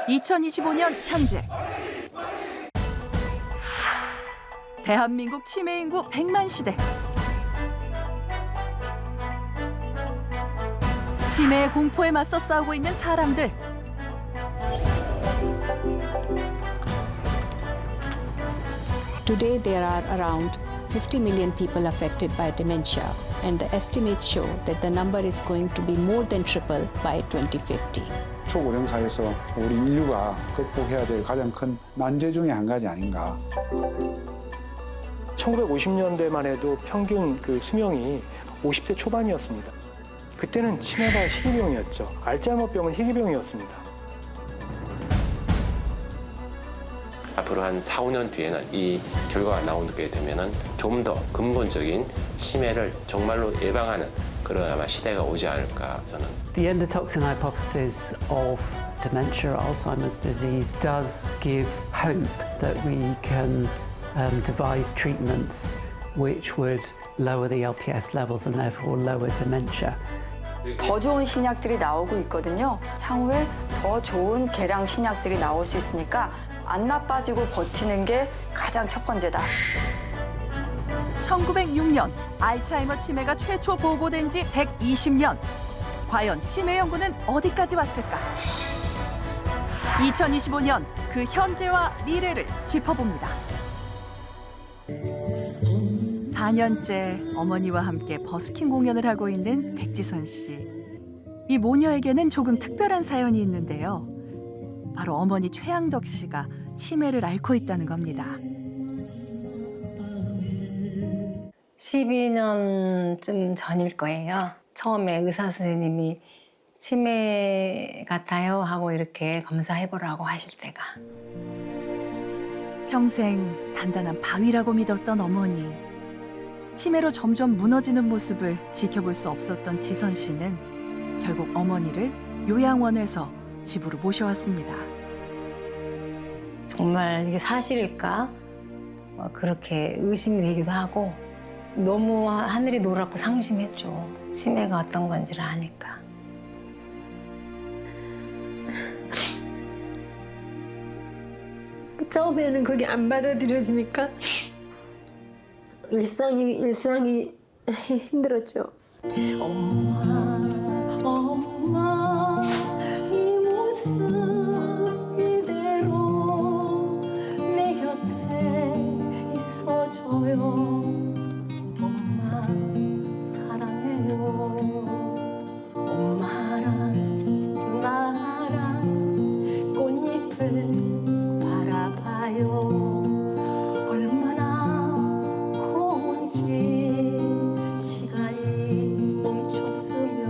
2025년 현재 대한민국 치매 인구 100만 시대. 치매의 공포에 맞서 싸우고 있는 사람들. Today, there are around 50 million people affected by dementia, and the estimates show that the number is going to be more than triple by 2050. 초고령사에서 우리 인류가 극복해야 될 가장 큰 난제 중에 한 가지 아닌가. 1950년대만 해도 평균 수명이 50대 초반이었습니다. 그때는 치매가 희귀병이었죠. 알츠하이머병은 희귀병이었습니다. 앞으로 한 4, 5년 뒤에는 이 결과가 나오게 되면은 좀 더 근본적인 치매를 정말로 예방하는 그런 아마 시대가 오지 않을까 저는. The endotoxin hypothesis of dementia, Alzheimer's disease, does give hope that we can devise treatments which would lower the LPS levels and therefore lower dementia. 더 좋은 신약들이 나오고 있거든요. 향후에 더 좋은 계량 신약들이 나올 수 있으니까 안 나빠지고 버티는 게 가장 첫 번째다. 1906년 알츠하이머 치매가 최초 보고된 지 120년. 과연 치매 연구는 어디까지 왔을까? 2025년 그 현재와 미래를 짚어봅니다. 4년째 어머니와 함께 버스킹 공연을 하고 있는 백지선 씨. 이 모녀에게는 조금 특별한 사연이 있는데요. 바로 어머니 최양덕 씨가 치매를 앓고 있다는 겁니다. 12년쯤 전일 거예요. 처음에 의사 선생님이 치매 같아요 하고 이렇게 검사해보라고 하실 때가. 평생 단단한 바위라고 믿었던 어머니. 치매로 점점 무너지는 모습을 지켜볼 수 없었던 지선 씨는 결국 어머니를 요양원에서 집으로 모셔왔습니다. 정말 이게 사실일까? 그렇게 의심이 되기도 하고 너무 하늘이 노랗고 상심했죠. 치매가 어떤 건지를 아니까. 처음에는 그게 안 받아들여지니까 일상이 힘들었죠. 엄마 이 모습 이대로 내 곁에 있어줘요. 엄마 사랑해요. 엄마랑 나랑 꽃잎을 바라봐요. 얼마나 고운지 시간이 멈췄으면.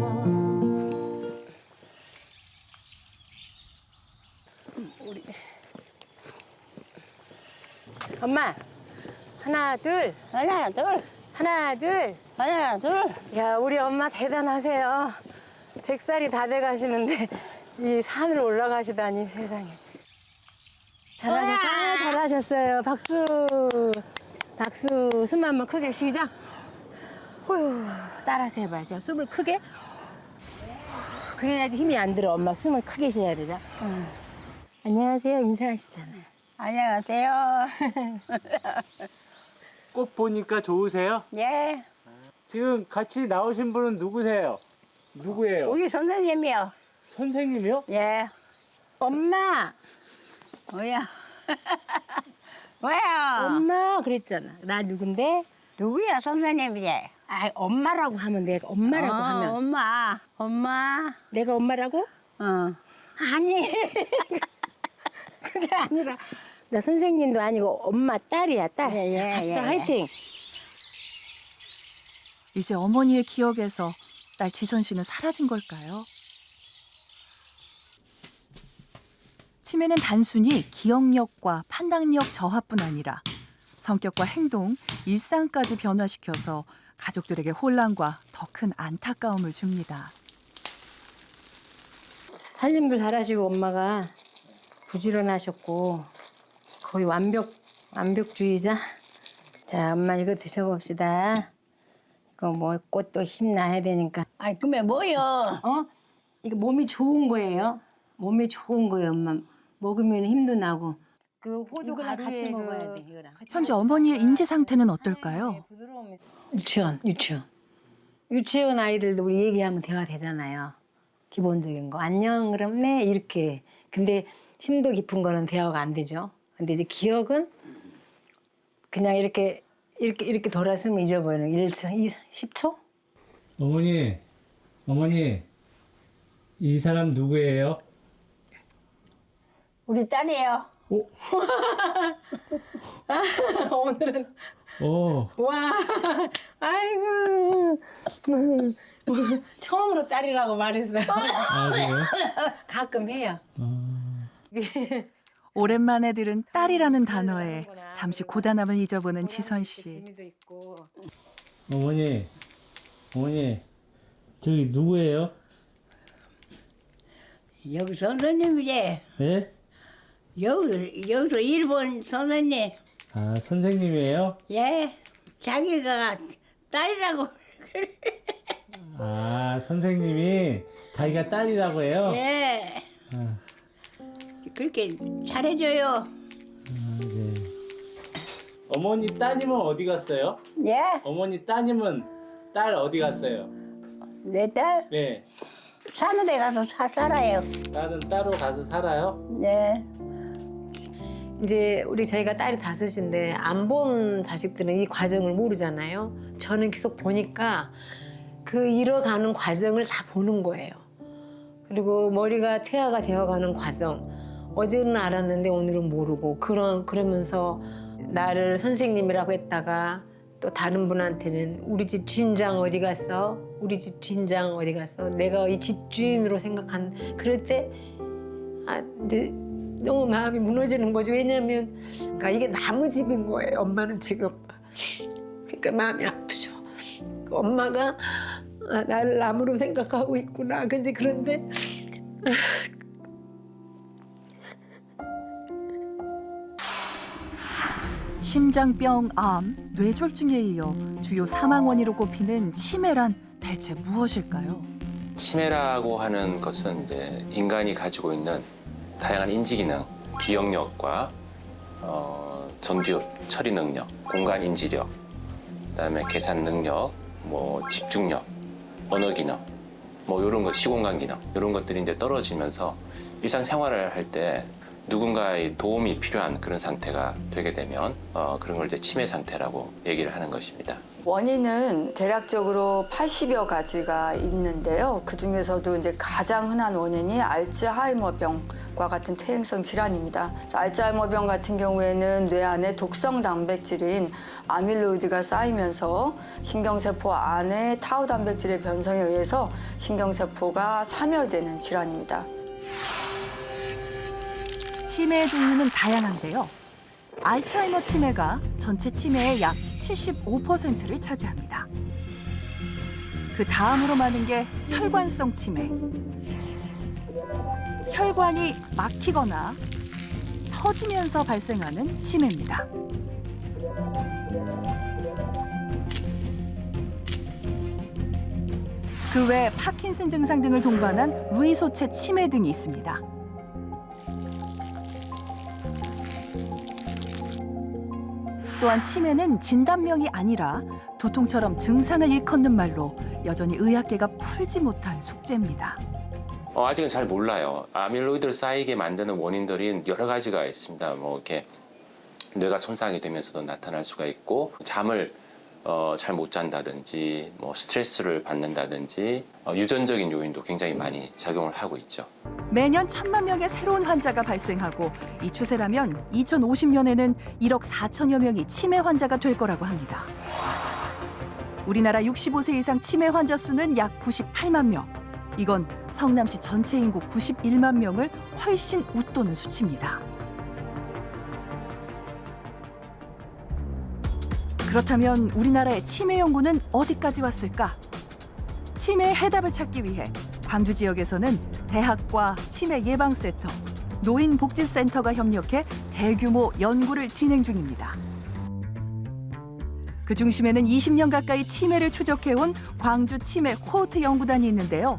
엄마, 하나, 둘. 하나, 둘. 하나, 둘. 하나, 둘. 야, 우리 엄마 대단하세요. 100살이 다 돼가시는데 이 산을 올라가시다니 세상에. 잘하셨어요. 잘하셨어요. 박수. 박수. 숨 한번 크게 쉬자. 후, 따라서 해봐요. 숨을 크게. 그래야지 힘이 안 들어. 엄마 숨을 크게 쉬어야 되죠. 안녕하세요. 인사하시잖아요. 안녕하세요. 꼭 보니까 좋으세요? 예. 지금 같이 나오신 분은 누구세요? 누구예요? 우리 선생님이요. 선생님이요? 예. 엄마! 뭐야? 왜요? 엄마! 그랬잖아. 나 누군데? 누구야, 선생님이지? 아, 엄마라고 하면 내가 엄마라고 하면. 엄마. 엄마. 내가 엄마라고? 어. 아니. 그게 아니라 나 선생님도 아니고 엄마 딸이야, 딸. 예, 예, 자, 갑시다. 예. 화이팅. 이제 어머니의 기억에서 딸 지선 씨는 사라진 걸까요? 치매는 단순히 기억력과 판단력 저하뿐 아니라 성격과 행동, 일상까지 변화시켜서 가족들에게 혼란과 더 큰 안타까움을 줍니다. 살림도 잘하시고 엄마가 부지런하셨고 거의 완벽주의자. 자, 엄마 이거 드셔봅시다. 이거 뭐 꽃도 힘나야 되니까. 아이, 그게 뭐요? 이거 몸이 좋은 거예요. 몸이 좋은 거예요, 엄마. 먹으면 힘도 나고. 그 호두 그냥 같이 하루에 먹어야 돼 이거랑. 현재 어머니의 인지 상태는 어떨까요? 유치원 아이들도 우리 얘기하면 대화 되잖아요. 기본적인 거 안녕 그럼 네 이렇게. 근데 심도 깊은 거는 대화가 안 되죠. 근데 이제 기억은 그냥 이렇게 돌았으면 잊어버리는 1초, 10초? 어머니, 이 사람 누구예요? 우리 딸이에요. 오늘은 오, 와 아이고 처음으로 딸이라고 말했어요. 아, 그래요? 가끔 해요. 오랜만에 들은 딸이라는 단어에 잠시 고단함을 잊어보는 지선 씨. 재미도 있고. 어머니, 저기 누구예요? 여기 선생님이지. 네? 여기서 일본 선생님. 아, 선생님이에요? 예. 자기가 딸이라고. 아, 선생님이 자기가 딸이라고 해요? 예. 아, 그렇게 잘해줘요. 네. 어머니 따님은 어디 갔어요? 예. 어머니 따님은 딸 어디 갔어요? 내 딸 네. 사는 데 가서 살아요. 딸은 따로 가서 살아요? 네. 이제 저희가 딸이 5인데 안 본 자식들은 이 과정을 모르잖아요. 저는 계속 보니까 그 잃어가는 과정을 다 보는 거예요. 그리고 머리가 퇴화가 되어가는 과정. 어제는 알았는데 오늘은 모르고 그러면서 나를 선생님이라고 했다가 또 다른 분한테는 우리 집 주인장 어디 갔어? 우리 집 주인장 어디 갔어? 내가 이 집주인으로 생각한 그럴 때 이제 너무 마음이 무너지는 거죠. 왜냐하면 그러니까 이게 나무 집인 거예요. 엄마는 지금. 그러니까 마음이 아프죠. 엄마가 나를 나무로 생각하고 있구나. 그런데 심장병, 암, 뇌졸중에 이어 주요 사망 원인으로 꼽히는 치매란 대체 무엇일까요? 치매라고 하는 것은 이제 인간이 가지고 있는 다양한 인지 기능, 기억력과 전두엽 처리 능력, 공간 인지력, 그다음에 계산 능력, 뭐 집중력, 언어 기능, 뭐 이런 것, 시공간 기능 이런 것들이 이제 떨어지면서 일상생활을 할 때 누군가의 도움이 필요한 그런 상태가 되게 되면 그런 걸 이제 치매 상태라고 얘기를 하는 것입니다. 원인은 대략적으로 80여 가지가 있는데요. 그 중에서도 이제 가장 흔한 원인이 알츠하이머병과 같은 퇴행성 질환입니다. 그래서 알츠하이머병 같은 경우에는 뇌 안에 독성 단백질인 아밀로이드가 쌓이면서 신경세포 안에 타우 단백질의 변성에 의해서 신경세포가 사멸되는 질환입니다. 치매의 종류는 다양한데요. 알츠하이머 치매가 전체 치매의 약 75%를 차지합니다. 그 다음으로 많은 게 혈관성 치매. 혈관이 막히거나 터지면서 발생하는 치매입니다. 그 외 파킨슨 증상 등을 동반한 루이소체 치매 등이 있습니다. 또한 치매는 진단명이 아니라 두통처럼 증상을 일컫는 말로 여전히 의학계가 풀지 못한 숙제입니다. 아직은 잘 몰라요. 아밀로이드를 쌓이게 만드는 원인들이 여러 가지가 있습니다. 뭐 이렇게 뇌가 손상이 되면서도 나타날 수가 있고, 잠을 잘 못 잔다든지, 뭐 스트레스를 받는다든지, 유전적인 요인도 굉장히 많이 작용을 하고 있죠. 매년 1,000만 명의 새로운 환자가 발생하고 이 추세라면 2050년에는 1억 4천여 명이 치매 환자가 될 거라고 합니다. 우리나라 65세 이상 치매 환자 수는 약 98만 명. 이건 성남시 전체 인구 91만 명을 훨씬 웃도는 수치입니다. 그렇다면 우리나라의 치매 연구는 어디까지 왔을까? 치매의 해답을 찾기 위해 광주 지역에서는 대학과 치매 예방센터, 노인복지센터가 협력해 대규모 연구를 진행 중입니다. 그 중심에는 20년 가까이 치매를 추적해온 광주 치매 코호트 연구단이 있는데요.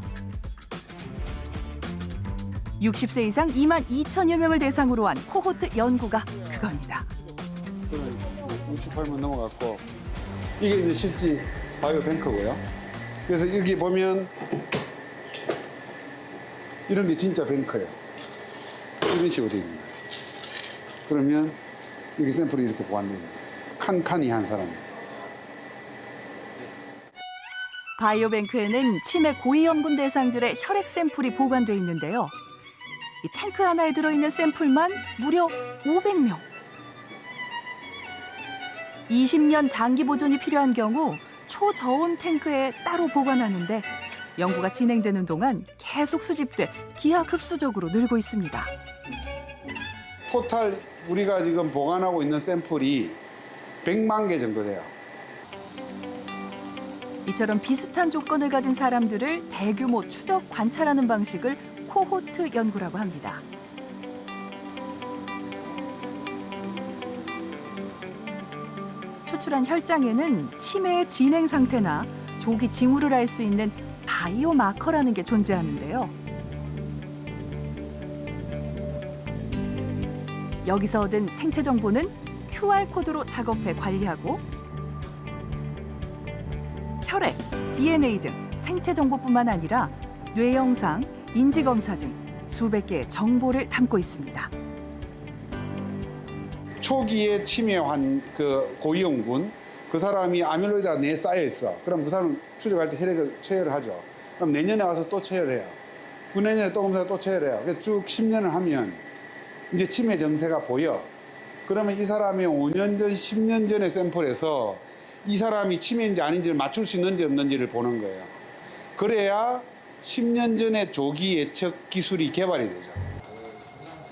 60세 이상 2만 2천여 명을 대상으로 한 코호트 연구가 그겁니다. 68만 넘어갔고 이게 이제 실제 바이오 뱅크고요. 그래서 여기 보면 이런 게 진짜 뱅크예요. 이런 식으로 되어 있는 거예요. 그러면 여기 샘플이 이렇게 보관됩니다. 칸칸이 한 사람. 바이오뱅크에는 치매 고위험군 대상들의 혈액 샘플이 보관돼 있는데요. 이 탱크 하나에 들어있는 샘플만 무려 500명. 20년 장기 보존이 필요한 경우 초저온 탱크에 따로 보관하는데 연구가 진행되는 동안 계속 수집돼 기하급수적으로 늘고 있습니다. 토탈 우리가 지금 보관하고 있는 샘플이 100만 개 정도 돼요. 이처럼 비슷한 조건을 가진 사람들을 대규모 추적 관찰하는 방식을 코호트 연구라고 합니다. 추출한 혈장에는 치매의 진행 상태나 조기 징후를 알 수 있는 바이오 마커라는 게 존재하는데요. 여기서 얻은 생체 정보는 QR코드로 작업해 관리하고 혈액, DNA 등 생체 정보뿐만 아니라 뇌 영상, 인지 검사 등 수백 개의 정보를 담고 있습니다. 초기에 치매한 그 고위험군 그 사람이 아밀로이드가 뇌에 쌓여 있어. 그럼 그 사람 추적할 때 혈액을 체열을 하죠. 그럼 내년에 와서 또 체열을 해요. 후내년에 또 검사 또 체열을 해요. 그래서 쭉 10년을 하면 이제 치매 증세가 보여. 그러면 이 사람의 5년 전, 10년 전의 샘플에서 이 사람이 치매인지 아닌지를 맞출 수 있는지 없는지를 보는 거예요. 그래야 10년 전에 조기 예측 기술이 개발이 되죠.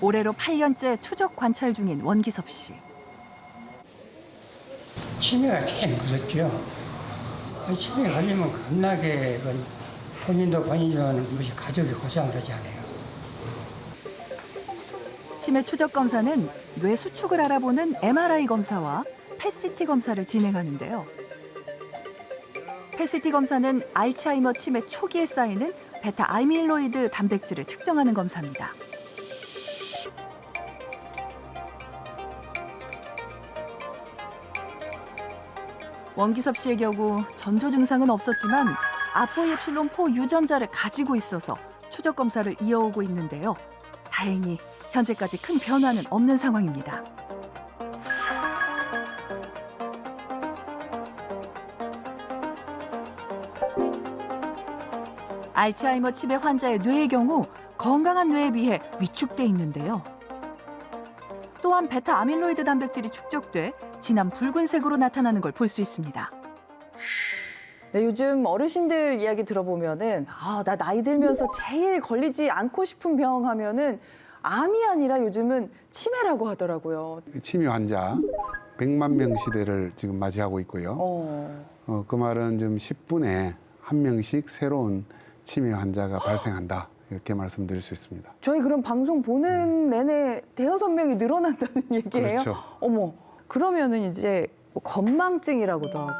올해로 8년째 추적 관찰 중인 원기섭 씨. 치매가 제일 무섭죠. 치매 걸리면 겁나게 본인도 본인이지만 가족이 고생하잖아요. 치매 추적 검사는 뇌 수축을 알아보는 MRI 검사와 펫CT 검사를 진행하는데요. 펫CT 검사는 알츠하이머 치매 초기에 쌓이는 베타 아밀로이드 단백질을 측정하는 검사입니다. 원기섭 씨의 경우 전조 증상은 없었지만 아포이엡실론4 유전자를 가지고 있어서 추적 검사를 이어오고 있는데요. 다행히 현재까지 큰 변화는 없는 상황입니다. 알츠하이머 치매 환자의 뇌의 경우 건강한 뇌에 비해 위축돼 있는데요. 또한 베타 아밀로이드 단백질이 축적돼 진한 붉은색으로 나타나는 걸 볼 수 있습니다. 네, 요즘 어르신들 이야기 들어보면은 나 나이 들면서 제일 걸리지 않고 싶은 병 하면은 암이 아니라 요즘은 치매라고 하더라고요. 치매 환자 100만 명 시대를 지금 맞이하고 있고요. 그 말은 좀 10분에 한 명씩 새로운 치매 환자가 발생한다. 이렇게 말씀드릴 수 있습니다. 저희 그럼 방송 보는 내내 대여섯 명이 늘어난다는 얘기예요? 그렇죠. 어머, 그러면은 이제 뭐 건망증이라고도 하고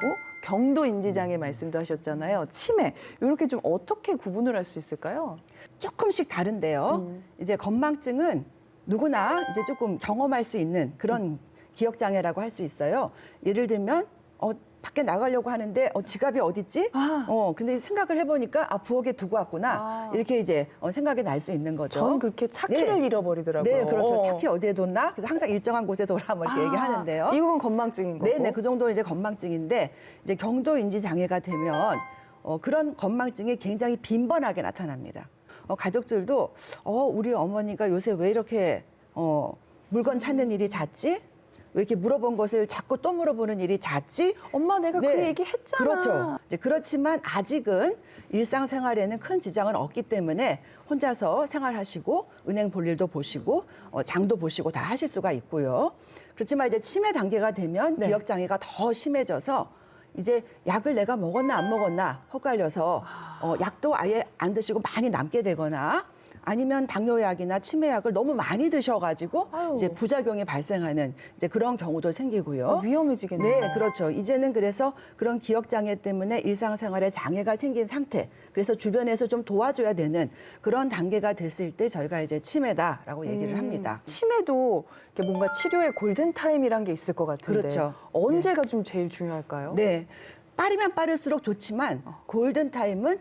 경도 인지장애 말씀도 하셨잖아요. 치매 이렇게 좀 어떻게 구분을 할 수 있을까요? 조금씩 다른데요. 이제 건망증은 누구나 이제 조금 경험할 수 있는 그런 기억 장애라고 할 수 있어요. 예를 들면 밖에 나가려고 하는데 지갑이 어딨지? 근데 생각을 해보니까 부엌에 두고 왔구나. 이렇게 이제 생각이 날 수 있는 거죠. 전 그렇게 차키를 잃어버리더라고요. 네, 그렇죠. 차키 어디에 뒀나? 그래서 항상 일정한 곳에 둬라 뭐 이렇게 얘기하는데요. 이건 건망증인 거고. 네, 그 정도는 이제 건망증인데 이제 경도 인지 장애가 되면 그런 건망증이 굉장히 빈번하게 나타납니다. 가족들도 우리 어머니가 요새 왜 이렇게 물건 찾는 일이 잦지? 왜 이렇게 물어본 것을 자꾸 또 물어보는 일이 잦지? 엄마 내가 그 얘기 했잖아. 그렇죠. 이제 그렇지만 아직은 일상생활에는 큰 지장은 없기 때문에 혼자서 생활하시고 은행 볼 일도 보시고 장도 보시고 다 하실 수가 있고요. 그렇지만 이제 치매 단계가 되면 기억 장애가 더 심해져서 이제 약을 내가 먹었나 안 먹었나 헛갈려서 약도 아예 안 드시고 많이 남게 되거나 아니면 당뇨약이나 치매약을 너무 많이 드셔가지고 이제 부작용이 발생하는 이제 그런 경우도 생기고요. 위험해지겠네요. 네, 그렇죠. 이제는 그래서 그런 기억장애 때문에 일상생활에 장애가 생긴 상태, 그래서 주변에서 좀 도와줘야 되는 그런 단계가 됐을 때 저희가 이제 치매다라고 얘기를 합니다. 치매도 이렇게 뭔가 치료의 골든타임이란 게 있을 것 같은데 그렇죠. 언제가 좀 제일 중요할까요? 네. 빠르면 빠를수록 좋지만 골든타임은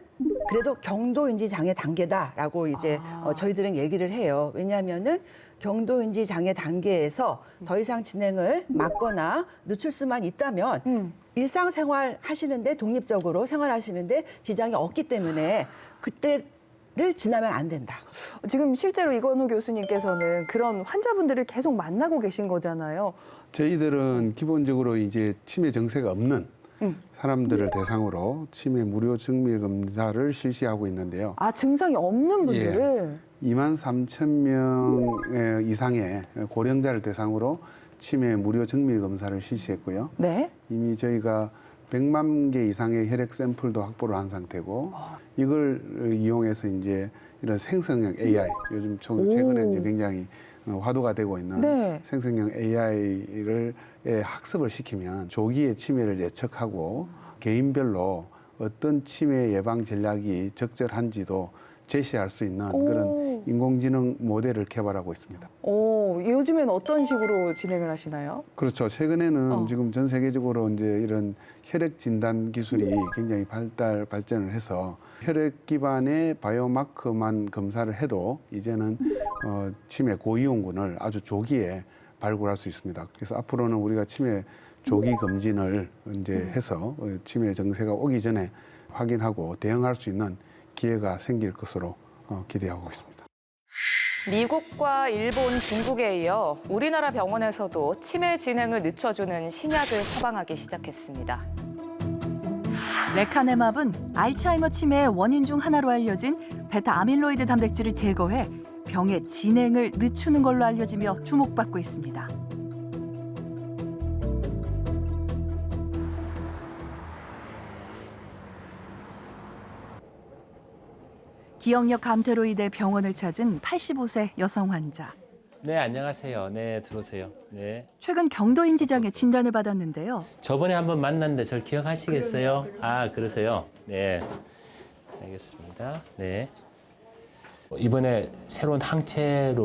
그래도 경도인지 장애 단계다라고 이제 저희들은 얘기를 해요. 왜냐하면은 경도인지 장애 단계에서 더 이상 진행을 막거나 늦출 수만 있다면 일상생활 하시는데 독립적으로 생활하시는데 지장이 없기 때문에 그때를 지나면 안 된다. 지금 실제로 이건호 교수님께서는 그런 환자분들을 계속 만나고 계신 거잖아요. 저희들은 기본적으로 이제 치매 증세가 없는 사람들을 대상으로 치매 무료 증밀 검사를 실시하고 있는데요. 아, 증상이 없는 분들을? 2만 3천 명 이상의 고령자를 대상으로 치매 무료 증밀 검사를 실시했고요. 네. 이미 저희가 100만 개 이상의 혈액 샘플도 확보를 한 상태고 이걸 이용해서 이제 이런 생성형 AI 요즘 최근에 이제 굉장히 화두가 되고 있는 네. 생성형 AI를 학습을 시키면 조기에 치매를 예측하고 개인별로 어떤 치매 예방 전략이 적절한지도 제시할 수 있는 그런 인공지능 모델을 개발하고 있습니다. 요즘엔 어떤 식으로 진행을 하시나요? 그렇죠. 최근에는 지금 전 세계적으로 이제 이런 혈액 진단 기술이 굉장히 발전을 해서 혈액 기반의 바이오마커만 검사를 해도 이제는 치매 고위험군을 아주 조기에 발굴할 수 있습니다. 그래서 앞으로는 우리가 치매 조기 검진을 이제 해서 치매 증세가 오기 전에 확인하고 대응할 수 있는 기회가 생길 것으로 기대하고 있습니다. 미국과 일본, 중국에 이어 우리나라 병원에서도 치매 진행을 늦춰주는 신약을 처방하기 시작했습니다. 레카네맙은 알츠하이머 치매의 원인 중 하나로 알려진 베타 아밀로이드 단백질을 제거해 병의 진행을 늦추는 걸로 알려지며 주목받고 있습니다. 기억력 감퇴로 인해 병원을 찾은 85세 여성 환자. 네, 안녕하세요. 네, 들어오세요. 네. 최근 경도인지장애 진단을 받았는데요. 저번에 한번 만났는데 절 기억하시겠어요? 아, 그러세요? 네. 알겠습니다. 네. 이번에 새로운 항체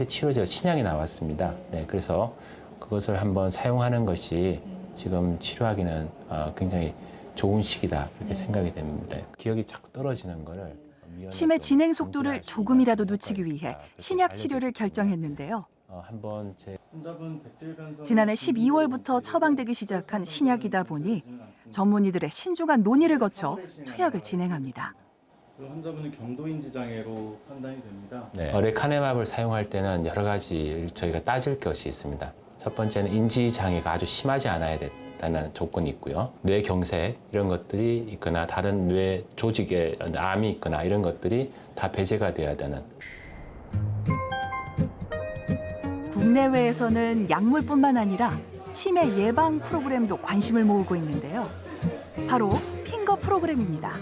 치료제 신약이 나왔습니다. 네, 그래서 그것을 한번 사용하는 것이 지금 치료하기는 굉장히 좋은 시기다 이렇게 생각이 됩니다. 기억이 자꾸 떨어지는 거를 치매 진행 속도를 조금이라도 늦추기 위해 신약 치료를 결정했는데요. 지난해 12월부터 처방되기 시작한 신약이다 보니 전문의들의 신중한 논의를 거쳐 투약을 진행합니다. 환자분은 경도인지 장애로 판단이 됩니다. 네. 레카네맙을 사용할 때는 여러 가지 저희가 따질 것이 있습니다. 첫 번째는 인지 장애가 아주 심하지 않아야 된다는 조건이 있고요. 뇌경색 이런 것들이 있거나 다른 뇌 조직에 암이 있거나 이런 것들이 다 배제가 돼야 되는. 국내외에서는 약물뿐만 아니라 치매 예방 프로그램도 관심을 모으고 있는데요. 바로 핑거 프로그램입니다.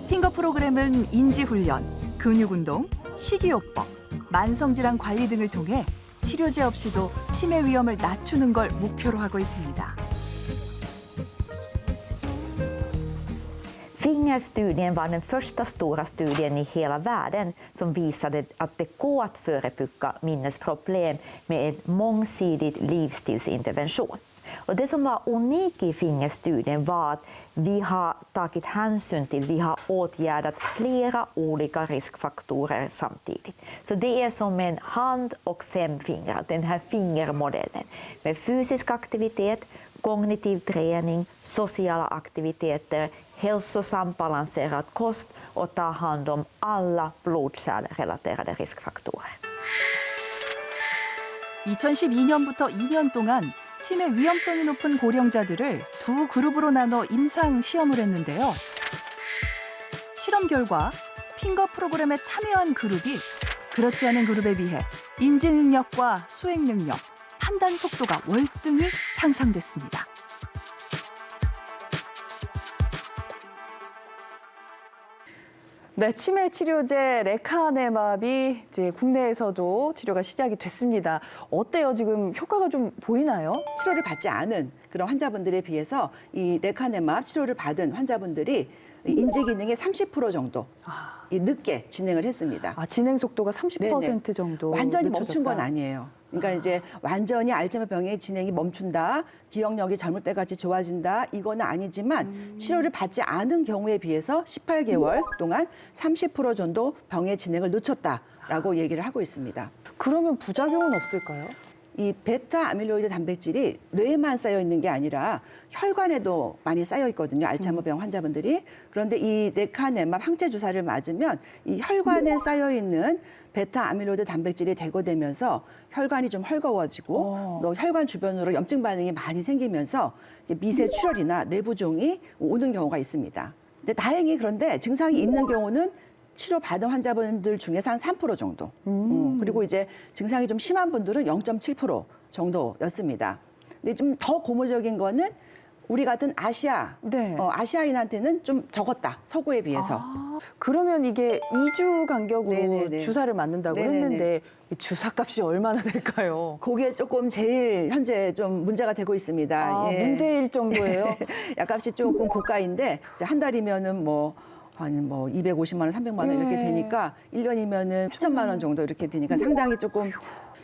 핑거 프로그램은 인지훈련, 근육운동, 식이요법, 만성질환 관리 등을 통해 치료제 없이도 치매 위험을 낮추는 걸 목표로 하고 있습니다. Fingerstudien var den första stora studien i hela världen som visade att det går att förebygga minnesproblem med en mångsidig livsstilsintervention. Och det som var unikt i fingerstudien var att vi har tagit hänsyn till, vi har åtgärdat flera olika riskfaktorer samtidigt. Så det är som en hand och 5 fingrar, den här fingermodellen med fysisk aktivitet, kognitiv träning, sociala aktiviteter, hälsosam balanserad kost och ta hand om alla blodkärlrelaterade riskfaktorer. 2012년부터 2년 동안 치매 위험성이 높은 고령자들을 두 그룹으로 나눠 임상 시험을 했는데요. 실험 결과 핑거 프로그램에 참여한 그룹이 그렇지 않은 그룹에 비해 인지 능력과 수행 능력, 판단 속도가 월등히 향상됐습니다. 네, 치매 치료제 레카네맙이 이제 국내에서도 치료가 시작이 됐습니다. 어때요? 지금 효과가 좀 보이나요? 치료를 받지 않은 그런 환자분들에 비해서 이 레카네맙 치료를 받은 환자분들이 인지 기능의 30% 정도 늦게 진행을 했습니다. 아, 진행 속도가 30% 정도 완전히 늦춰졌다. 멈춘 건 아니에요. 그러니까 이제 완전히 알츠하이머 병의 진행이 멈춘다, 기억력이 젊을 때같이 좋아진다, 이거는 아니지만 치료를 받지 않은 경우에 비해서 18개월 동안 30% 정도 병의 진행을 늦췄다라고 얘기를 하고 있습니다. 그러면 부작용은 없을까요? 이 베타 아밀로이드 단백질이 뇌에만 쌓여 있는 게 아니라 혈관에도 많이 쌓여 있거든요. 알츠하이머병 환자분들이. 그런데 이 레카네맙 항체 주사를 맞으면 이 혈관에 쌓여 있는 베타 아밀로이드 단백질이 대거되면서 혈관이 좀 헐거워지고 또 혈관 주변으로 염증 반응이 많이 생기면서 미세 출혈이나 뇌부종이 오는 경우가 있습니다. 근데 다행히 그런데 증상이 있는 경우는 치료 받은 환자분들 중에서 한 3% 정도. 그리고 이제 증상이 좀 심한 분들은 0.7% 정도였습니다. 근데 좀 더 고무적인 거는 우리 같은 아시아인한테는 좀 적었다. 서구에 비해서. 그러면 이게 2주 간격으로 네네네. 주사를 맞는다고 네네네. 했는데 이 주사값이 얼마나 될까요? 그게 조금 제일 현재 좀 문제가 되고 있습니다. 아, 문제일 정도예요? 약값이 조금 고가인데 이제 한 달이면은 한 250만 원, 300만 원 이렇게 되니까 1년이면은 7천만 원 정도 이렇게 되니까 상당히 조금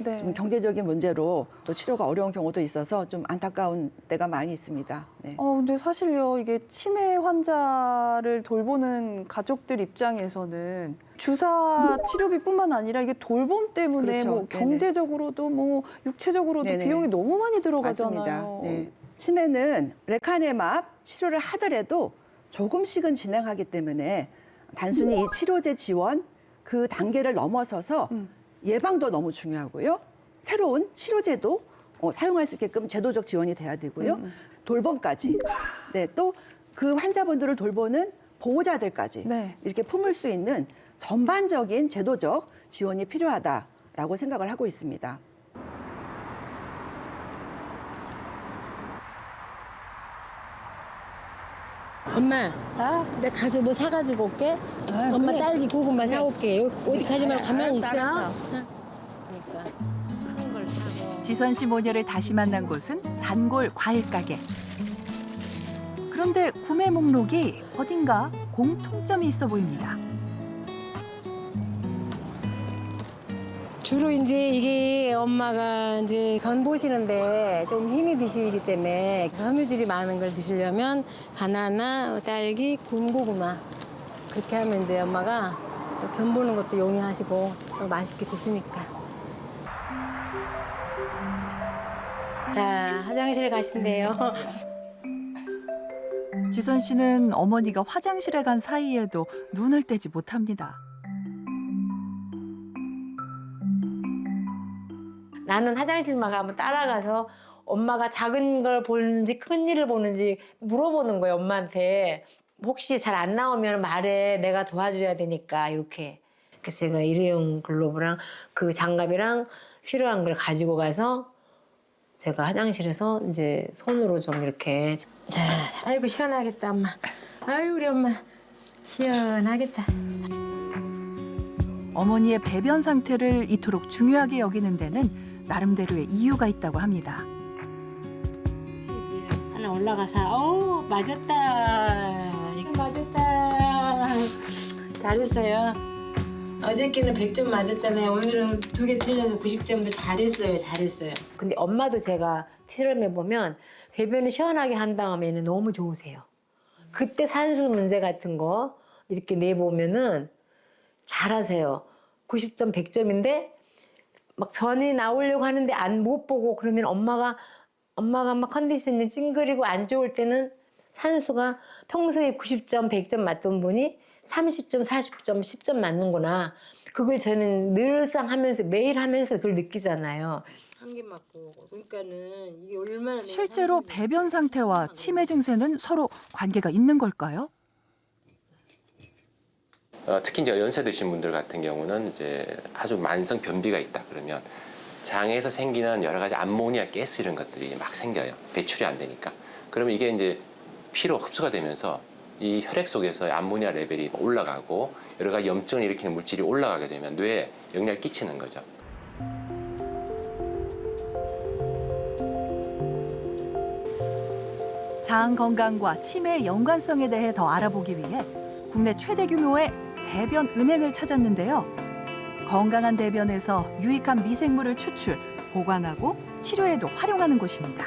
좀 경제적인 문제로 또 치료가 어려운 경우도 있어서 좀 안타까운 때가 많이 있습니다. 네. 근데 사실요, 이게 치매 환자를 돌보는 가족들 입장에서는 주사 치료비뿐만 아니라 이게 돌봄 때문에 그렇죠. 뭐 네네. 경제적으로도 뭐 육체적으로도 네네. 비용이 너무 많이 들어가잖아요. 맞습니다. 네. 치매는 레카네맙 치료를 하더라도 조금씩은 진행하기 때문에 단순히 이 치료제 지원 그 단계를 넘어서서 예방도 너무 중요하고요. 새로운 치료제도 사용할 수 있게끔 제도적 지원이 돼야 되고요. 돌봄까지. 네, 또 그 환자분들을 돌보는 보호자들까지 이렇게 품을 수 있는 전반적인 제도적 지원이 필요하다라고 생각을 하고 있습니다. 엄마, 내가 가서 뭐 사가지고 올게. 엄마 그래. 딸기 고구마 그래. 사올게. 어디 가지 말고 가만히 있어. 알았어. 그러니까 큰 걸 사고. 지선 씨 모녀를 다시 만난 곳은 단골 과일 가게. 그런데 구매 목록이 어딘가 공통점이 있어 보입니다. 주로 이제 이게 엄마가 이제 건 보시는데 좀 힘이 드시기 때문에 섬유질이 많은 걸 드시려면 바나나, 딸기, 구운 고구마 그렇게 하면 이제 엄마가 또 견 보는 것도 용이하시고 또 맛있게 드시니까. 자, 화장실 가신대요. 지선 씨는 어머니가 화장실에 간 사이에도 눈을 떼지 못합니다. 나는 화장실만 가면 따라가서 엄마가 작은 걸 보는지 큰 일을 보는지 물어보는 거예요, 엄마한테. 혹시 잘 안 나오면 말해, 내가 도와줘야 되니까 이렇게. 그래서 제가 일회용 글로브랑 그 장갑이랑 필요한 걸 가지고 가서 제가 화장실에서 이제 손으로 좀 이렇게. 자, 아이고 시원하겠다, 엄마. 아유, 우리 엄마 시원하겠다. 어머니의 배변 상태를 이토록 중요하게 여기는 데는 나름대로의 이유가 있다고 합니다. 하나 올라가서, 맞았다. 이거 맞았다. 잘했어요. 어저께는 100점 맞았잖아요. 오늘은 2개 틀려서 90점도 잘했어요. 근데 엄마도 제가 실험해보면 배변을 시원하게 한 다음에는 너무 좋으세요. 그때 산수 문제 같은 거 이렇게 내보면은 잘하세요. 90점, 100점인데 막 변이 나오려고 하는데 못 보고 그러면 엄마가 막 컨디션이 찡그리고 안 좋을 때는 산수가 평소에 90점, 100점 맞던 분이 30점, 40점, 10점 맞는구나. 그걸 저는 늘상 하면서 매일 하면서 그걸 느끼잖아요. 한 개 맞고 그러니까는 이게 얼마나 실제로 배변 상태와 치매 증세는 서로 관계가 있는 걸까요? 특히 이제 연세 드신 분들 같은 경우는 이제 아주 만성 변비가 있다 그러면 장에서 생기는 여러 가지 암모니아 가스 이런 것들이 막 생겨요. 배출이 안 되니까. 그러면 이게 이제 피로 흡수가 되면서 이 혈액 속에서 암모니아 레벨이 올라가고 여러 가지 염증을 일으키는 물질이 올라가게 되면 뇌에 영향을 끼치는 거죠. 장 건강과 치매의 연관성에 대해 더 알아보기 위해 국내 최대 규모의 대변 은행을 찾았는데요. 건강한 대변에서 유익한 미생물을 추출, 보관하고 치료에도 활용하는 곳입니다.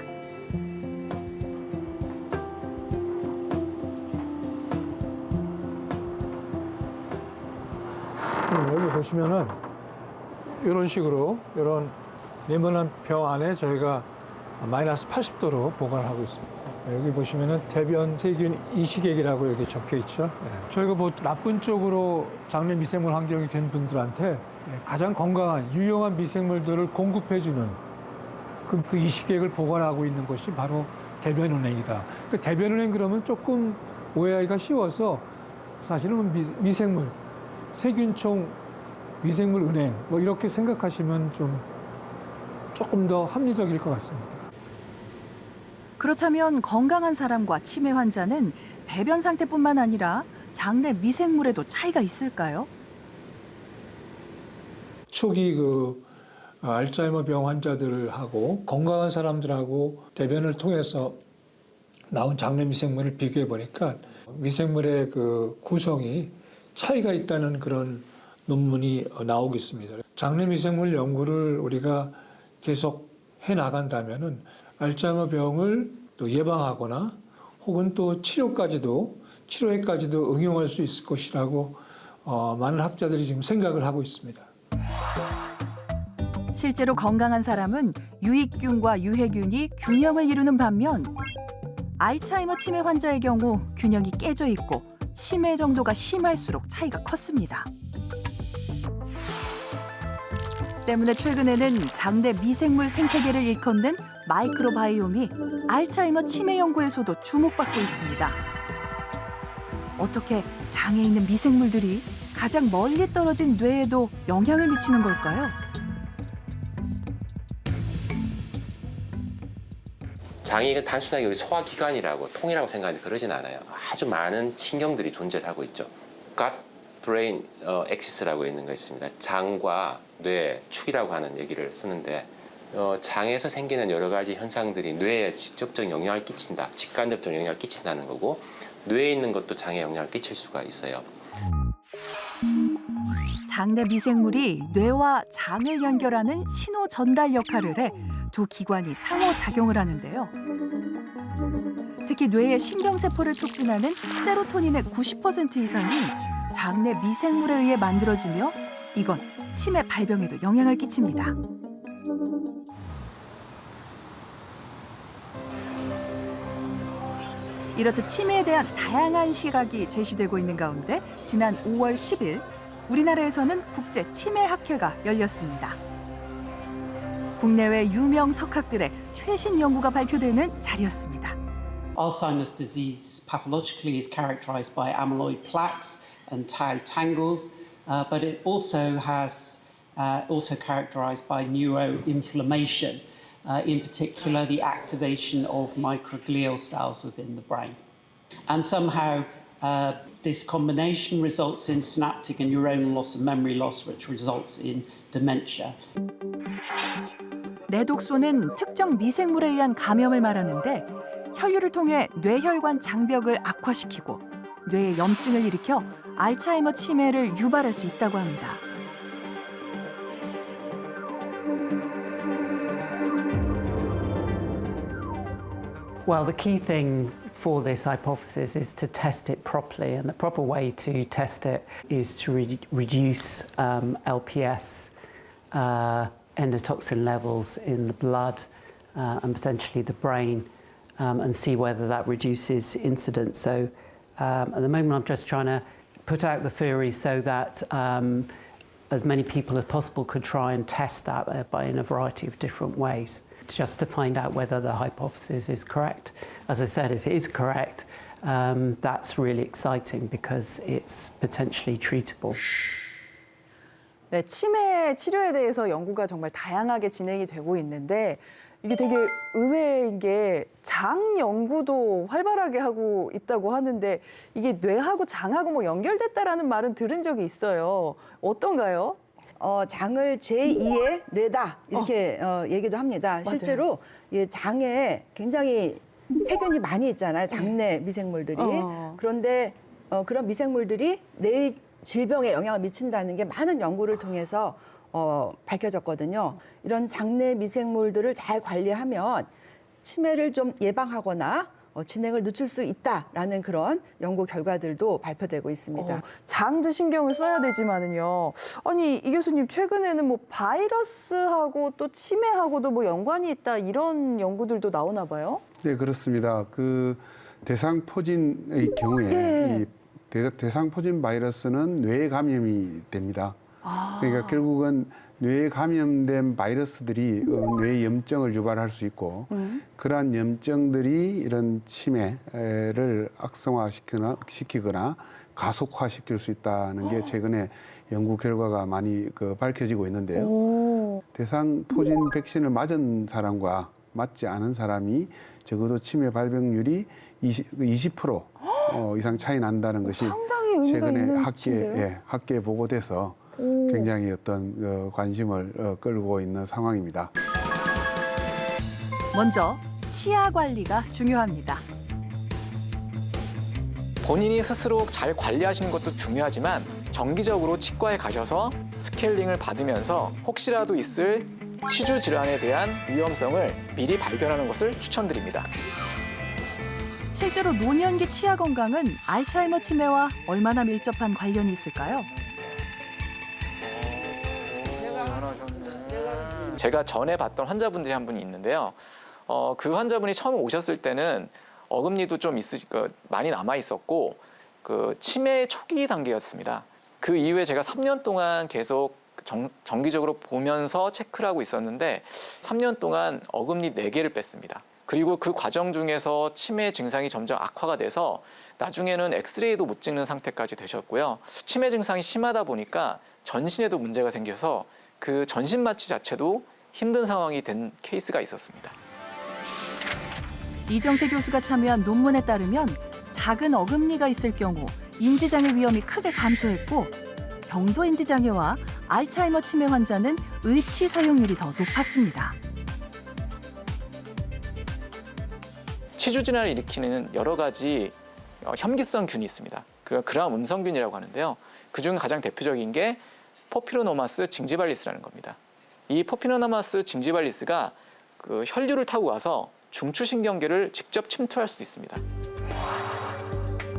여기 보시면은 이런 식으로 이런 네모난 병 안에 저희가 마이너스 80도로 보관을 하고 있습니다. 여기 보시면은 대변 세균 이식액이라고 여기 적혀 있죠. 저희가 뭐 나쁜 쪽으로 장내 미생물 환경이 된 분들한테 가장 건강한 유용한 미생물들을 공급해주는 그 이식액을 보관하고 있는 것이 바로 대변은행이다. 그 대변은행 그러면 조금 오해하기가 쉬워서 사실은 미생물, 세균총 미생물 은행 뭐 이렇게 생각하시면 조금 더 합리적일 것 같습니다. 그렇다면 건강한 사람과 치매 환자는 배변 상태뿐만 아니라 장내 미생물에도 차이가 있을까요? 초기 알츠하이머 병 환자들하고 건강한 사람들하고 대변을 통해서 나온 장내 미생물을 비교해 보니까 미생물의 그 구성이 차이가 있다는 그런 논문이 나오고 있습니다. 장내 미생물 연구를 우리가 계속 해 나간다면은 알츠하이머 병을 또 예방하거나 혹은 또 치료에까지도 응용할 수 있을 것이라고 많은 학자들이 지금 생각을 하고 있습니다. 실제로 건강한 사람은 유익균과 유해균이 균형을 이루는 반면 알츠하이머 치매 환자의 경우 균형이 깨져 있고 치매 정도가 심할수록 차이가 컸습니다. 때문에 최근에는 장내 미생물 생태계를 일컫는 마이크로바이옴이 알츠하이머 치매 연구에서도 주목받고 있습니다. 어떻게 장에 있는 미생물들이 가장 멀리 떨어진 뇌에도 영향을 미치는 걸까요? 장이 단순하게 여기 소화기관이라고 통이라고 생각하는데 그러진 않아요. 아주 많은 신경들이 존재를 하고 있죠. gut brain axis라고 있는 거 있습니다. 장과 뇌 축이라고 하는 얘기를 쓰는데 장에서 생기는 여러 가지 현상들이 뇌에 직접적 영향을 끼친다, 직간접적 영향을 끼친다는 거고 뇌에 있는 것도 장에 영향을 끼칠 수가 있어요. 장내 미생물이 뇌와 장을 연결하는 신호 전달 역할을 해 두 기관이 상호작용을 하는데요. 특히 뇌의 신경세포를 촉진하는 세로토닌의 90% 이상이 장내 미생물에 의해 만들어지며 이건 치매 발병에도 영향을 끼칩니다. 이렇듯 치매에 대한 다양한 시각이 제시되고 있는 가운데 지난 5월 10일 우리나라에서는 국제 치매 학회가 열렸습니다. 국내외 유명 석학들의 최신 연구가 발표되는 자리였습니다. Alzheimer's disease pathologically is characterized by amyloid plaques and tau tangles, but it also has also characterized by neuroinflammation, in particular the activation of microglial cells within the brain. And somehow this combination results in synaptic and neuronal loss and memory loss, which results in dementia. 뇌독소는 특정 미생물에 의한 감염을 말하는데 혈류를 통해 뇌혈관 장벽을 악화시키고 뇌에 염증을 일으켜 알츠하이머 치매를 유발할 수 있다고 합니다. Well, the key thing for this hypothesis is to test it properly, and the proper way to test it is to reduce LPS endotoxin levels in the blood and potentially the brain, and see whether that reduces incidence. So at the moment I'm just trying to put out the theory so that as many people as possible could try and test that in a variety of different ways, just to find out whether the hypothesis is correct. As I said, if it is correct, that's really exciting because it's potentially treatable. 네, 치매 치료에 대해서 연구가 정말 다양하게 진행이 되고 있는데 이게 되게 의외인 게 장 연구도 활발하게 하고 있다고 하는데 이게 뇌하고 장하고 뭐 연결됐다라는 말은 들은 적이 있어요. 어떤가요? 장을 제2의 뇌다 이렇게 얘기도 합니다. 실제로 이 장에 굉장히 세균이 많이 있잖아요. 장내 미생물들이. 그런데 그런 미생물들이 뇌 질병에 영향을 미친다는 게 많은 연구를 통해서 밝혀졌거든요. 이런 장내 미생물들을 잘 관리하면 치매를 좀 예방하거나 진행을 늦출 수 있다라는 그런 연구 결과들도 발표되고 있습니다. 장도 신경을 써야 되지만은요. 아니 이 교수님 최근에는 뭐 바이러스하고 또 치매하고도 뭐 연관이 있다 이런 연구들도 나오나 봐요. 네, 그렇습니다. 그 대상포진의 경우에 이 대상포진 바이러스는 뇌에 감염이 됩니다. 그러니까 결국은 뇌에 감염된 바이러스들이 뇌 염증을 유발할 수 있고 그러한 염증들이 이런 치매를 악성화시키거나 가속화시킬 수 있다는 게 최근에 연구 결과가 많이 밝혀지고 있는데요. 대상포진 백신을 맞은 사람과 맞지 않은 사람이 적어도 치매 발병률이 20% 이상 차이 난다는 것이 최근에 학계에 보고돼서 굉장히 어떤 관심을 끌고 있는 상황입니다. 먼저 치아 관리가 중요합니다. 본인이 스스로 잘 관리하시는 것도 중요하지만 정기적으로 치과에 가셔서 스케일링을 받으면서 혹시라도 있을 치주 질환에 대한 위험성을 미리 발견하는 것을 추천드립니다. 실제로 노년기 치아 건강은 알츠하이머 치매와 얼마나 밀접한 관련이 있을까요? 제가 전에 봤던 환자분들이 한 분이 있는데요. 그 환자분이 처음 오셨을 때는 어금니도 좀 많이 남아 있었고 그 치매 초기 단계였습니다. 그 이후에 제가 3년 동안 계속 정기적으로 보면서 체크를 하고 있었는데 3년 동안 어금니 4개를 뺐습니다. 그리고 그 과정 중에서 치매 증상이 점점 악화가 돼서 나중에는 엑스레이도 못 찍는 상태까지 되셨고요. 치매 증상이 심하다 보니까 전신에도 문제가 생겨서 그 전신 마취 자체도 힘든 상황이 된 케이스가 있었습니다. 이정태 교수가 참여한 논문에 따르면 작은 어금니가 있을 경우 인지장애 위험이 크게 감소했고 경도 인지장애와 알츠하이머 치매 환자는 의치 사용률이 더 높았습니다. 치주 질환을 일으키는 여러 가지 혐기성 균이 있습니다. 그람 음성균이라고 하는데요. 그중 가장 대표적인 게 포피로노마스 징지발리스라는 겁니다. 이 포피로노마스 징지발리스가 그 혈류를 타고 와서 중추신경계를 직접 침투할 수도 있습니다.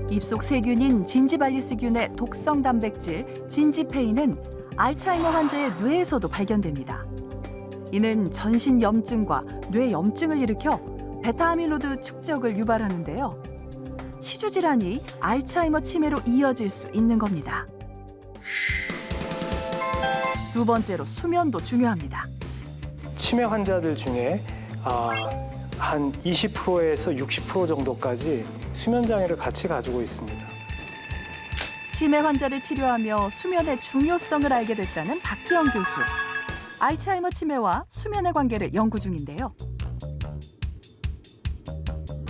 입속 세균인 진지발리스균의 독성 단백질 진지페인은 알츠하이머 환자의 뇌에서도 발견됩니다. 이는 전신 염증과 뇌 염증을 일으켜 베타아밀로드 축적을 유발하는데요. 치주 질환이 알츠하이머 치매로 이어질 수 있는 겁니다. 두 번째로 수면도 중요합니다. 치매 환자들 중에 한 20%에서 60% 정도까지 수면 장애를 같이 가지고 있습니다. 치매 환자를 치료하며 수면의 중요성을 알게 됐다는 박기영 교수. 알츠하이머 치매와 수면의 관계를 연구 중인데요.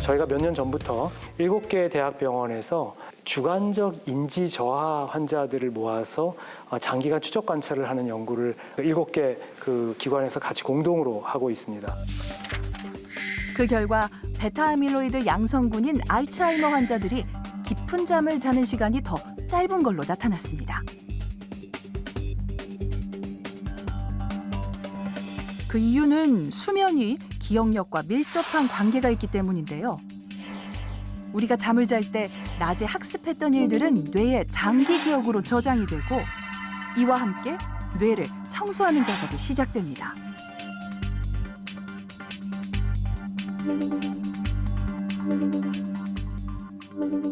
저희가 몇 년 전부터 7개 대학병원에서 주관적 인지 저하 환자들을 모아서 장기간 추적 관찰을 하는 연구를 7개 그 기관에서 같이 공동으로 하고 있습니다. 그 결과 베타아밀로이드 양성군인 알츠하이머 환자들이 깊은 잠을 자는 시간이 더 짧은 걸로 나타났습니다. 그 이유는 수면이 기억력과 밀접한 관계가 있기 때문인데요. 우리가 잠을 잘 때 낮에 학습했던 일들은 뇌의 장기 기억으로 저장이 되고 이와 함께 뇌를 청소하는 작업이 시작됩니다.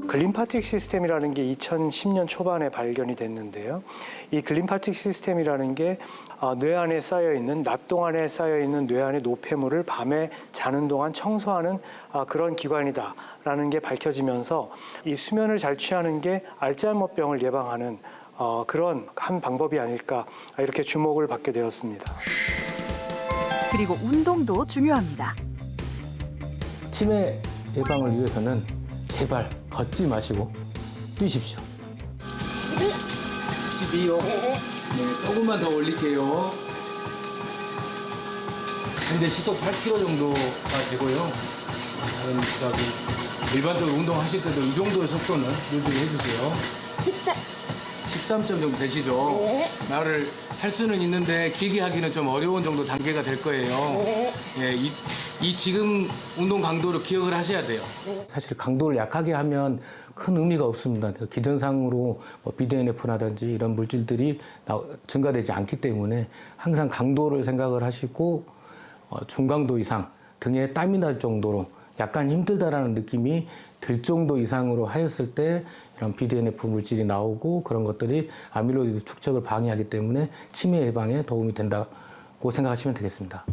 글림파틱 시스템이라는 게 2010년 초반에 발견이 됐는데요. 이 글림파틱 시스템이라는 게 뇌 안에 쌓여있는, 낮 동안에 쌓여있는 뇌 안의 노폐물을 밤에 자는 동안 청소하는 그런 기관이다라는 게 밝혀지면서 이 수면을 잘 취하는 게 알츠하이머병을 예방하는 그런 한 방법이 아닐까 이렇게 주목을 받게 되었습니다. 그리고 운동도 중요합니다. 치매 예방을 위해서는 제발 걷지 마시고 뛰십시오. 12요. 네, 조금만 더 올릴게요. 현재 시속 8km 정도가 되고요. 다른 일반적으로 운동하실 때도 이 정도의 속도는 유지해 주세요. 13점 정도 되시죠? 네. 말을 할 수는 있는데 길게 하기는 좀 어려운 정도 단계가 될 거예요. 네. 예, 이 지금 운동 강도를 기억을 하셔야 돼요. 사실 강도를 약하게 하면 큰 의미가 없습니다. 기전상으로 BDNF라든지 이런 물질들이 증가되지 않기 때문에 항상 강도를 생각을 하시고 중강도 이상 등에 땀이 날 정도로 약간 힘들다라는 느낌이 들 정도 이상으로 하였을 때 이런 BDNF 물질이 나오고 그런 것들이 아밀로이드 축적을 방해하기 때문에 치매 예방에 도움이 된다고 생각하시면 되겠습니다.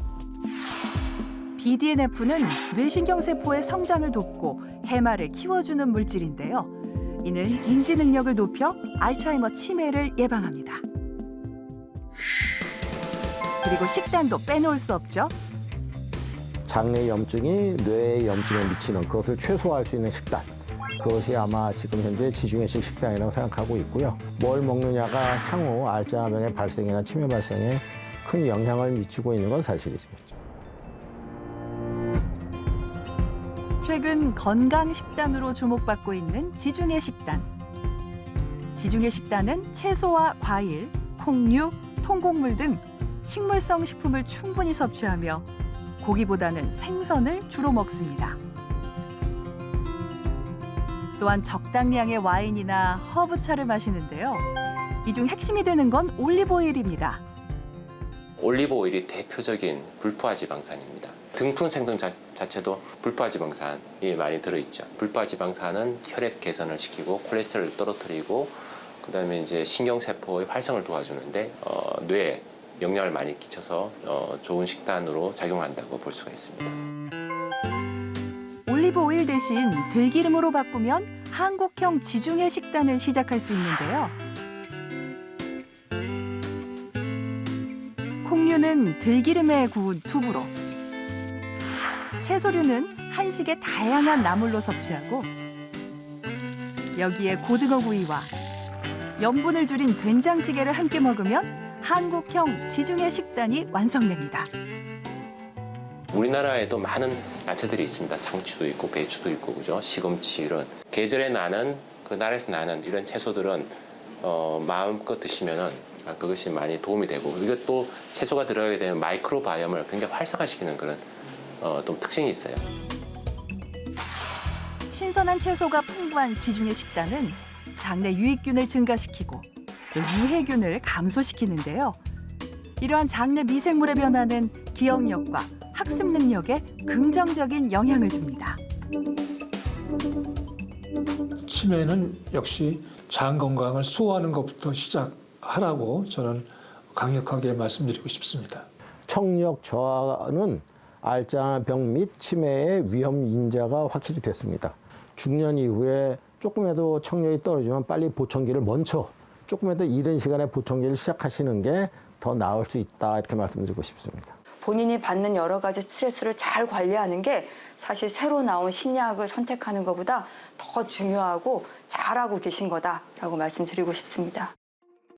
BDNF는 뇌신경세포의 성장을 돕고 해마를 키워주는 물질인데요. 이는 인지 능력을 높여 알츠하이머 치매를 예방합니다. 그리고 식단도 빼놓을 수 없죠. 장내 염증이 뇌의 염증에 미치는 그것을 최소화할 수 있는 식단. 그것이 아마 지금 현재 지중해식 식단이라고 생각하고 있고요. 뭘 먹느냐가 향후 알츠하이머의 발생이나 치매 발생에 큰 영향을 미치고 있는 건 사실이죠. 최근 건강 식단으로 주목받고 있는 지중해 식단. 지중해 식단은 채소와 과일, 콩류, 통곡물 등 식물성 식품을 충분히 섭취하며 고기보다는 생선을 주로 먹습니다. 또한 적당량의 와인이나 허브차를 마시는데요. 이 중 핵심이 되는 건 올리브오일입니다. 올리브오일이 대표적인 불포화지방산입니다. 등푸른 생선 자체도 불포화지방산이 많이 들어있죠. 불포화지방산은 혈액 개선을 시키고 콜레스테롤을 떨어뜨리고 그다음에 이제 신경세포의 활성을 도와주는데 뇌에 영향을 많이 끼쳐서 좋은 식단으로 작용한다고 볼 수가 있습니다. 올리브 오일 대신 들기름으로 바꾸면 한국형 지중해 식단을 시작할 수 있는데요. 콩류는 들기름에 구운 두부로, 채소류는 한식의 다양한 나물로 섭취하고 여기에 고등어구이와 염분을 줄인 된장찌개를 함께 먹으면 한국형 지중해 식단이 완성됩니다. 우리나라에도 많은 야채들이 있습니다. 상추도 있고 배추도 있고 그죠? 시금치 이런 계절에 나는 그 나라에서 나는 이런 채소들은 마음껏 드시면은 그것이 많이 도움이 되고 이것도 채소가 들어가게 되면 마이크로바이옴을 굉장히 활성화시키는 그런 또 특징이 있어요. 신선한 채소가 풍부한 지중해 식단은 장내 유익균을 증가시키고 또 유해균을 감소시키는데요. 이러한 장내 미생물의 변화는 기억력과 학습 능력에 긍정적인 영향을 줍니다. 치매는 역시 장 건강을 수호하는 것부터 시작하라고 저는 강력하게 말씀드리고 싶습니다. 청력 저하는 알츠하이머병 및 치매의 위험 인자가 확실히 됐습니다. 중년 이후에 조금이라도 청력이 떨어지면 빨리 보청기를 먼저 조금이라도 이른 시간에 보청기를 시작하시는 게 더 나을 수 있다 이렇게 말씀드리고 싶습니다. 본인이 받는 여러 가지 스트레스를 잘 관리하는 게 사실 새로 나온 신약을 선택하는 것보다 더 중요하고 잘하고 계신 거다라고 말씀드리고 싶습니다.